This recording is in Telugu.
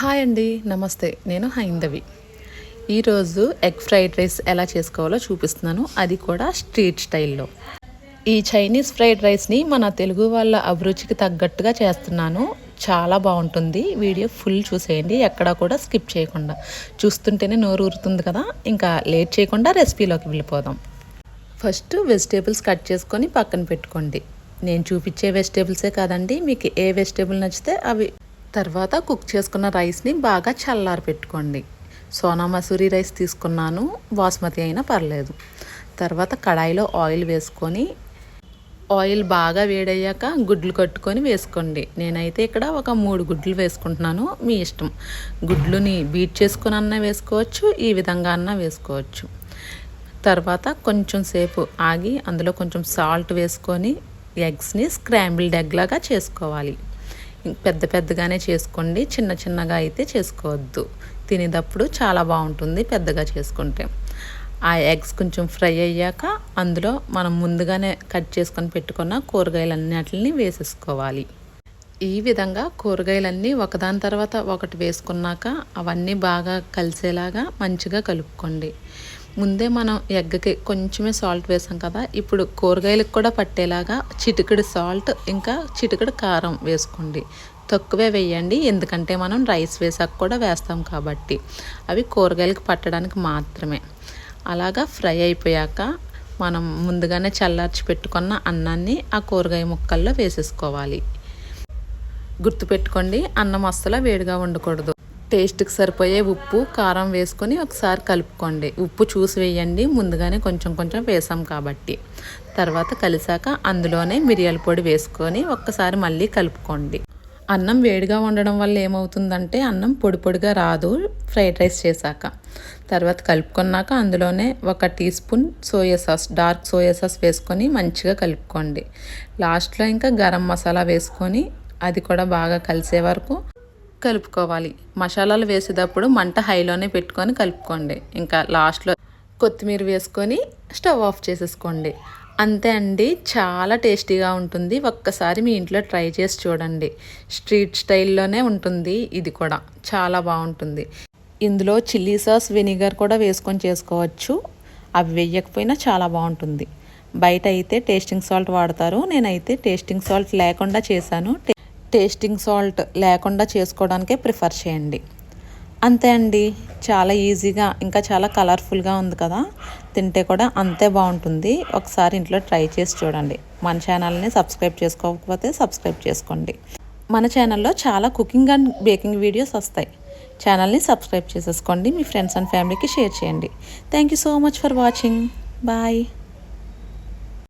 హాయ్ అండి, నమస్తే. నేను హైందవి. ఈరోజు ఎగ్ ఫ్రైడ్ రైస్ ఎలా చేసుకోవాలో చూపిస్తున్నాను, అది కూడా స్ట్రీట్ స్టైల్లో. ఈ చైనీస్ ఫ్రైడ్ రైస్ని మన తెలుగు వాళ్ళ అభిరుచికి తగ్గట్టుగా చేస్తున్నాను. చాలా బాగుంటుంది. వీడియో ఫుల్ చూసేయండి, ఎక్కడా కూడా స్కిప్ చేయకుండా. చూస్తుంటేనే నోరు ఊరుతుంది కదా. ఇంకా లేట్ చేయకుండా రెసిపీలోకి వెళ్ళిపోదాం. ఫస్ట్ వెజిటేబుల్స్ కట్ చేసుకొని పక్కన పెట్టుకోండి. నేను చూపించే వెజిటేబుల్సే కాదండి, మీకు ఏ వెజిటేబుల్ నచ్చితే అవి. తర్వాత కుక్ చేసుకున్న రైస్ని బాగా చల్లారి పెట్టుకోండి. సోనా మసూరి రైస్ తీసుకున్నాను, బాస్మతి అయినా పర్లేదు. తర్వాత కడాయిలో ఆయిల్ వేసుకొని, ఆయిల్ బాగా వేడయ్యాక గుడ్లు కట్టుకొని వేసుకోండి. నేనైతే ఇక్కడ ఒక 3 గుడ్లు వేసుకుంటున్నాను, మీ ఇష్టం. గుడ్లుని బీట్ చేసుకొని అన్నా వేసుకోవచ్చు, ఈ విధంగా అన్నా వేసుకోవచ్చు. తర్వాత కొంచెం సేపు ఆగి అందులో కొంచెం సాల్ట్ వేసుకొని ఎగ్స్ని స్క్రాంబుల్డ్ ఎగ్ లాగా చేసుకోవాలి. పెద్ద పెద్దగానే చేసుకోండి, చిన్న చిన్నగా అయితే చేసుకోవద్దు. తినేటప్పుడు చాలా బాగుంటుంది పెద్దగా చేసుకుంటే. ఆ ఎగ్స్ కొంచెం ఫ్రై అయ్యాక అందులో మనం ముందుగానే కట్ చేసుకొని పెట్టుకున్న కూరగాయలన్నిటిని వేసేసుకోవాలి. ఈ విధంగా కూరగాయలన్నీ ఒకదాని తర్వాత ఒకటి వేసుకున్నాక అవన్నీ బాగా కలిసేలాగా మంచిగా కలుపుకోండి. ముందే మనం ఎగ్కి కొంచెమే సాల్ట్ వేసాం కదా, ఇప్పుడు కూరగాయలకు కూడా పట్టేలాగా చిటికెడు సాల్ట్ ఇంకా చిటికెడు కారం వేసుకోండి. తక్కువే వేయండి, ఎందుకంటే మనం రైస్ వేసాక కూడా వేస్తాం కాబట్టి. అవి కూరగాయలకు పట్టడానికి మాత్రమే. అలాగా ఫ్రై అయిపోయాక మనం ముందుగానే చల్లార్చి పెట్టుకున్న అన్నాన్ని ఆ కూరగాయ ముక్కల్లో వేసేసుకోవాలి. గుర్తుపెట్టుకోండి, అన్నం అస్సలు వేడిగా ఉండకూడదు. టేస్ట్కి సరిపోయే ఉప్పు కారం వేసుకొని ఒకసారి కలుపుకోండి. ఉప్పు చూసి వేయండి, ముందుగానే కొంచెం కొంచెం వేసాం కాబట్టి. తర్వాత కలిసాక అందులోనే మిరియాల పొడి వేసుకొని ఒక్కసారి మళ్ళీ కలుపుకోండి. అన్నం వేడిగా ఉండడం వల్ల ఏమవుతుందంటే అన్నం పొడి పొడిగా రాదు ఫ్రైడ్ రైస్ చేశాక. తర్వాత కలుపుకున్నాక అందులోనే 1 teaspoon soya sauce, dark soya sauce వేసుకొని మంచిగా కలుపుకోండి. లాస్ట్లో ఇంకా గరం మసాలా వేసుకొని అది కూడా బాగా కలిసే వరకు కలుపుకోవాలి. మసాలాలు వేసేటప్పుడు మంట హైలోనే పెట్టుకొని కలుపుకోండి. ఇంకా లాస్ట్లో కొత్తిమీర వేసుకొని స్టవ్ ఆఫ్ చేసేసుకోండి. అంతే అండి, చాలా టేస్టీగా ఉంటుంది. ఒక్కసారి మీ ఇంట్లో ట్రై చేసి చూడండి. స్ట్రీట్ స్టైల్లోనే ఉంటుంది, ఇది కూడా చాలా బాగుంటుంది. ఇందులో చిల్లీ సాస్ వెనిగర్ కూడా వేసుకొని చేసుకోవచ్చు. అవి వేయకపోయినా చాలా బాగుంటుంది. బయట అయితే టేస్టింగ్ సాల్ట్ వాడతారు, నేనైతే టేస్టింగ్ సాల్ట్ లేకుండా చేశాను. టేస్టింగ్ సాల్ట్ లేకుండా చేసుకోవడానికే ప్రిఫర్ చేయండి. అంతే అండి, చాలా ఈజీగా ఇంకా చాలా కలర్ఫుల్గా ఉంది కదా. తింటే కూడా అంతే బాగుంటుంది. ఒకసారి ఇంట్లో ట్రై చేసి చూడండి. మన ఛానల్ని సబ్స్క్రైబ్ చేసుకోకపోతే సబ్స్క్రైబ్ చేసుకోండి. మన ఛానల్లో చాలా కుకింగ్ అండ్ బేకింగ్ వీడియోస్ వస్తాయి. ఛానల్ని సబ్స్క్రైబ్ చేసేసుకోండి. మీ ఫ్రెండ్స్ అండ్ ఫ్యామిలీకి షేర్ చేయండి. Thank you so much for watching. Bye.